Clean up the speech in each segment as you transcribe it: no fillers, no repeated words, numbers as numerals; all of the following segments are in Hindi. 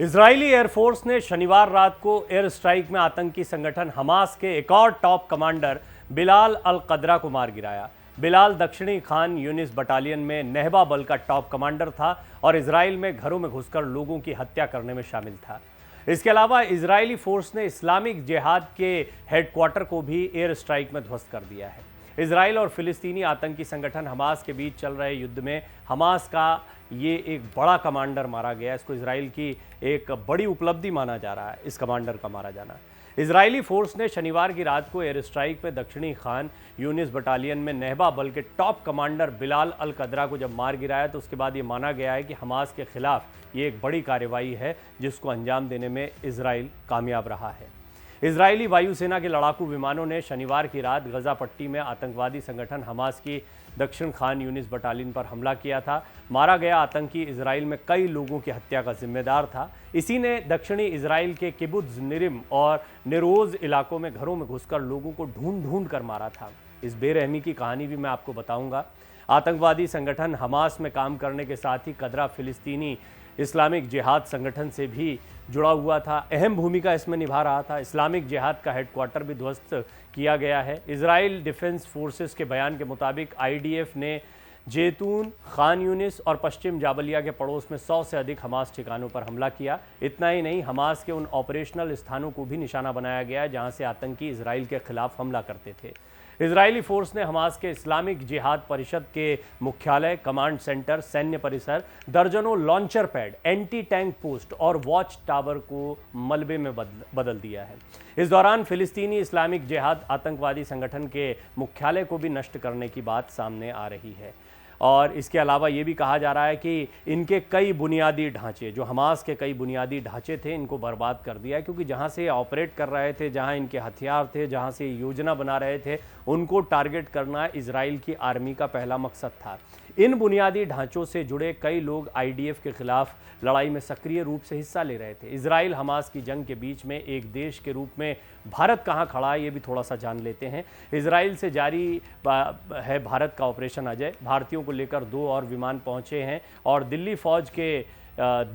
इजरायली एयरफोर्स ने शनिवार रात को एयर स्ट्राइक में आतंकी संगठन हमास के एक और टॉप कमांडर बिलाल अल कदरा को मार गिराया। बिलाल दक्षिणी खान यूनिस बटालियन में नहबा बल का टॉप कमांडर था और इजराइल में घरों में घुसकर लोगों की हत्या करने में शामिल था। इसके अलावा इजरायली फोर्स ने इस्लामिक जिहाद के हेडक्वार्टर को भी एयर स्ट्राइक में ध्वस्त कर दिया है। इजराइल और फिलिस्तीनी आतंकी संगठन हमास के बीच चल रहे युद्ध में हमास का ये एक बड़ा कमांडर मारा गया। इसको इजराइल की एक बड़ी उपलब्धि माना जा रहा है, इस कमांडर का मारा जाना। इजरायली फोर्स ने शनिवार की रात को एयर स्ट्राइक में दक्षिणी खान यूनिस बटालियन में नहबा बल के टॉप कमांडर बिलाल अल कदरा को जब मार गिराया तो उसके बाद ये माना गया है कि हमास के खिलाफ ये एक बड़ी कार्रवाई है जिसको अंजाम देने में इजराइल कामयाब रहा है। इजरायली वायुसेना के लड़ाकू विमानों ने शनिवार की रात गजा पट्टी में आतंकवादी संगठन हमास की दक्षिण खान यूनिस बटालियन पर हमला किया था। मारा गया आतंकी इजराइल में कई लोगों की हत्या का जिम्मेदार था। इसी ने दक्षिणी इजराइल के किबुत्ज निरिम और निरोज इलाकों में घरों में घुसकर लोगों को ढूंढ ढूंढ कर मारा था। इस बेरहमी की कहानी भी मैं आपको बताऊंगा। आतंकवादी संगठन हमास में काम करने के साथ ही कदरा फिलिस्तीनी इस्लामिक जिहाद संगठन से भी जुड़ा हुआ था, अहम भूमिका इसमें निभा रहा था। इस्लामिक जिहाद का हेडक्वार्टर भी ध्वस्त किया गया है। इजराइल डिफेंस फोर्सेस के बयान के मुताबिक आईडीएफ ने जैतून, खान यूनिस और पश्चिम जाबलिया के पड़ोस में 100 से अधिक हमास ठिकानों पर हमला किया। इतना ही नहीं, हमास के उन ऑपरेशनल स्थानों को भी निशाना बनाया गया जहां से आतंकी इजराइल के खिलाफ हमला करते थे। इजरायली फोर्स ने हमास के इस्लामिक जिहाद परिषद के मुख्यालय, कमांड सेंटर, सैन्य परिसर, दर्जनों launcher pad, anti tank post और वॉच टावर को मलबे में बदल दिया है। इस दौरान फिलिस्तीनी इस्लामिक जिहाद आतंकवादी संगठन के मुख्यालय को भी नष्ट करने की बात सामने आ रही है। और इसके अलावा ये भी कहा जा रहा है कि इनके कई बुनियादी ढांचे, जो हमास के कई बुनियादी ढांचे थे, इनको बर्बाद कर दिया है, क्योंकि जहां से ऑपरेट कर रहे थे, जहां इनके हथियार थे, जहां से योजना बना रहे थे, उनको टारगेट करना इजराइल की आर्मी का पहला मकसद था। इन बुनियादी ढांचों से जुड़े कई लोग आईडीएफ के खिलाफ लड़ाई में सक्रिय रूप से हिस्सा ले रहे थे। इजराइल हमास की जंग के बीच में एक देश के रूप में भारत कहां खड़ा है, ये भी थोड़ा सा जान लेते हैं। इजराइल से जारी है भारत का ऑपरेशन अजय। भारतीयों को लेकर 2 और विमान पहुंचे हैं और दिल्ली फौज के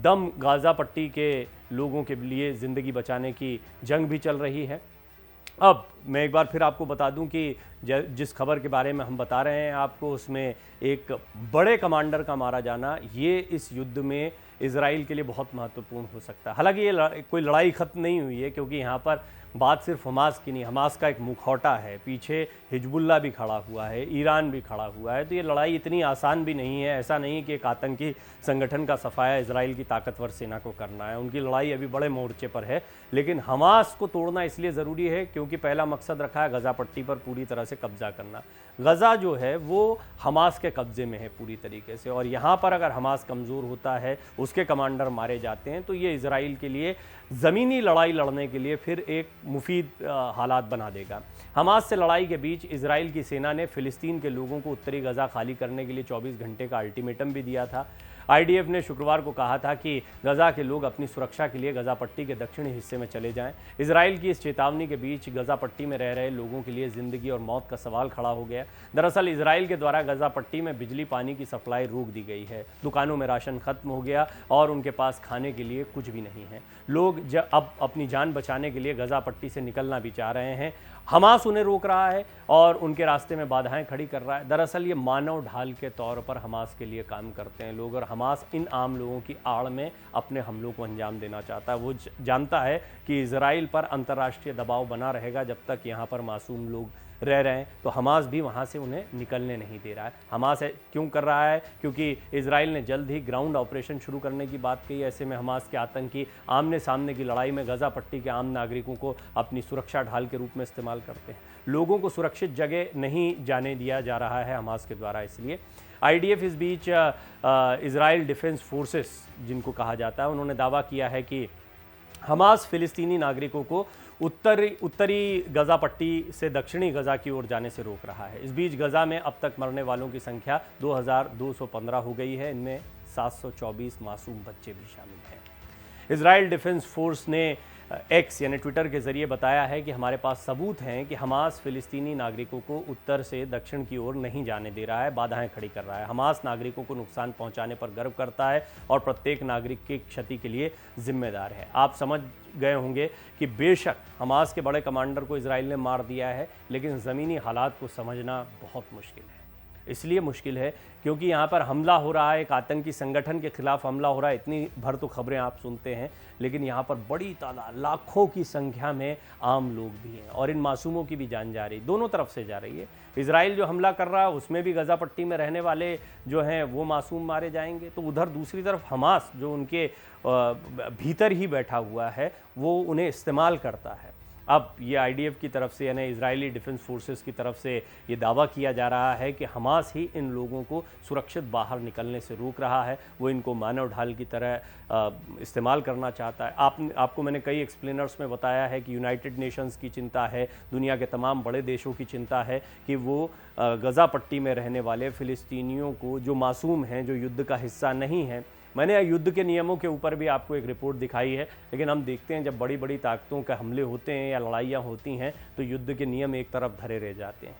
दम गाजा पट्टी के लोगों के लिए ज़िंदगी बचाने की जंग भी चल रही है। अब मैं एक बार फिर आपको बता दूं कि जिस खबर के बारे में हम बता रहे हैं आपको, उसमें एक बड़े कमांडर का मारा जाना ये इस युद्ध में इजराइल के लिए बहुत महत्वपूर्ण हो सकता है। हालांकि ये कोई लड़ाई खत्म नहीं हुई है, क्योंकि यहाँ पर बात सिर्फ हमास की नहीं, हमास का एक मुखौटा है, पीछे हिजबुल्ला भी खड़ा हुआ है, ईरान भी खड़ा हुआ है। तो ये लड़ाई इतनी आसान भी नहीं है। ऐसा नहीं कि एक आतंकी संगठन का सफाया इजराइल की ताकतवर सेना को करना है। उनकी लड़ाई अभी बड़े मोर्चे पर है, लेकिन हमास को तोड़ना इसलिए ज़रूरी है क्योंकि पहला मकसद रखा है गजा पट्टी पर पूरी तरह से कब्जा करना। गजा जो है वो हमास के कब्जे में है पूरी तरीके से, और यहाँ पर अगर हमास कमज़ोर होता है, उसके कमांडर मारे जाते हैं, तो ये इजराइल के लिए ज़मीनी लड़ाई लड़ने के लिए फिर एक मुफीद हालात बना देगा। हमास से लड़ाई के बीच इजराइल की सेना ने फिलिस्तीन के लोगों को उत्तरी गजा खाली करने के लिए 24 घंटे का अल्टीमेटम भी दिया था। आईडीएफ ने शुक्रवार को कहा था कि गजा के लोग अपनी सुरक्षा के लिए गजा पट्टी के दक्षिणी हिस्से में चले जाएं। इजराइल की इस चेतावनी के बीच गजा पट्टी में रह रहे लोगों के लिए ज़िंदगी और मौत का सवाल खड़ा हो गया। दरअसल इजराइल के द्वारा गजा पट्टी में बिजली पानी की सप्लाई रोक दी गई है, दुकानों में राशन खत्म हो गया और उनके पास खाने के लिए कुछ भी नहीं है। लोग अब अपनी जान बचाने के लिए गजा पट्टी से निकलना भी चाह रहे हैं। हमास उन्हें रोक रहा है और उनके रास्ते में बाधाएं खड़ी कर रहा है। दरअसल ये मानव ढाल के तौर पर हमास के लिए काम करते हैं लोग, और हमास इन आम लोगों की आड़ में अपने हमलों को अंजाम देना चाहता है। वो जानता है कि इजराइल पर अंतर्राष्ट्रीय दबाव बना रहेगा जब तक यहाँ पर मासूम लोग रह रहे हैं, तो हमास भी वहाँ से उन्हें निकलने नहीं दे रहा है। हमास क्यों कर रहा है? क्योंकि इजराइल ने जल्द ही ग्राउंड ऑपरेशन शुरू करने की बात कही। ऐसे में हमास के आतंकी आमने सामने की लड़ाई में गजा पट्टी के आम नागरिकों को अपनी सुरक्षा ढाल के रूप में इस्तेमाल करते हैं। लोगों को सुरक्षित जगह नहीं जाने दिया जा रहा है हमास के द्वारा। इसलिए आईडीएफ इस बीच इजराइल डिफेंस फोर्सेस जिनको कहा जाता है, उन्होंने दावा किया है कि हमास फिलिस्तीनी नागरिकों को उत्तरी गजा पट्टी से दक्षिणी गजा की ओर जाने से रोक रहा है। इस बीच गजा में अब तक मरने वालों की संख्या 2215 हो गई है। इनमें 724 मासूम बच्चे भी शामिल हैं। इजराइल डिफेंस फोर्स ने एक्स यानी ट्विटर के ज़रिए बताया है कि हमारे पास सबूत हैं कि हमास फ़िलिस्तीनी नागरिकों को उत्तर से दक्षिण की ओर नहीं जाने दे रहा है, बाधाएं खड़ी कर रहा है। हमास नागरिकों को नुकसान पहुंचाने पर गर्व करता है और प्रत्येक नागरिक की क्षति के लिए जिम्मेदार है। आप समझ गए होंगे कि बेशक हमास के बड़े कमांडर को इजराइल ने मार दिया है, लेकिन ज़मीनी हालात को समझना बहुत मुश्किल है। इसलिए मुश्किल है क्योंकि यहाँ पर हमला हो रहा है, एक आतंकी संगठन के खिलाफ हमला हो रहा है। इतनी भर तो खबरें आप सुनते हैं, लेकिन यहाँ पर बड़ी तादाद, लाखों की संख्या में आम लोग भी हैं और इन मासूमों की भी जान जा रही, दोनों तरफ से जा रही है। इजराइल जो हमला कर रहा है उसमें भी गज़ा पट्टी में रहने वाले जो हैं वो मासूम मारे जाएंगे, तो उधर दूसरी तरफ हमास जो उनके भीतर ही बैठा हुआ है वो उन्हें इस्तेमाल करता है। अब ये आईडीएफ की तरफ से यानी इजरायली डिफेंस फोर्सेस की तरफ से ये दावा किया जा रहा है कि हमास ही इन लोगों को सुरक्षित बाहर निकलने से रोक रहा है, वो इनको मानव ढाल की तरह इस्तेमाल करना चाहता है। आपको मैंने कई एक्सप्लेनर्स में बताया है कि यूनाइटेड नेशंस की चिंता है, दुनिया के तमाम बड़े देशों की चिंता है कि वो गज़ा पट्टी में रहने वाले फ़िलिस्तीनियों को, जो मासूम हैं, जो युद्ध का हिस्सा नहीं हैं। मैंने युद्ध के नियमों के ऊपर भी आपको एक रिपोर्ट दिखाई है, लेकिन हम देखते हैं जब बड़ी बड़ी ताकतों के हमले होते हैं या लड़ाइयाँ होती हैं तो युद्ध के नियम एक तरफ धरे रह जाते हैं।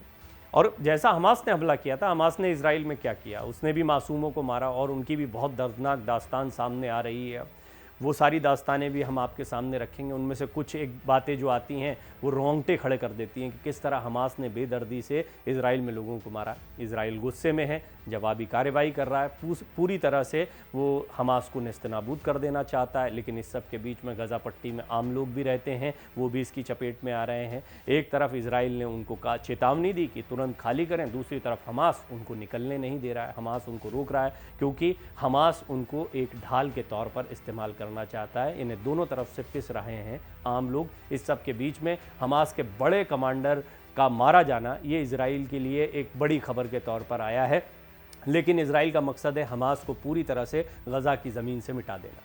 और जैसा हमास ने हमला किया था, हमास ने इजराइल में क्या किया, उसने भी मासूमों को मारा और उनकी भी बहुत दर्दनाक दास्तान सामने आ रही है। अब वो सारी दास्तानें भी हम आपके सामने रखेंगे। उनमें से कुछ एक बातें जो आती हैं वो रोंगटे खड़े कर देती हैं कि किस तरह हमास ने बेदर्दी से इजराइल में लोगों को मारा। इजराइल गुस्से में है, जवाबी कार्रवाई कर रहा है, पूरी तरह से वो हमास को नेस्तनाबूद कर देना चाहता है, लेकिन इस सब के बीच में गज़ा पट्टी में आम लोग भी रहते हैं, वो भी इसकी चपेट में आ रहे हैं। एक तरफ इजराइल ने उनको चेतावनी दी कि तुरंत खाली करें, दूसरी तरफ हमास उनको निकलने नहीं दे रहा है, हमास उनको रोक रहा है, क्योंकि हमास उनको एक ढाल के तौर पर इस्तेमाल करना चाहता है। इन्हें दोनों तरफ से पिस रहे हैं आम लोग। इस सब के बीच में हमास के बड़े कमांडर का मारा जाना ये इजराइल के लिए एक बड़ी खबर के तौर पर आया है, लेकिन इजराइल का मकसद है हमास को पूरी तरह से गज़ा की ज़मीन से मिटा देना।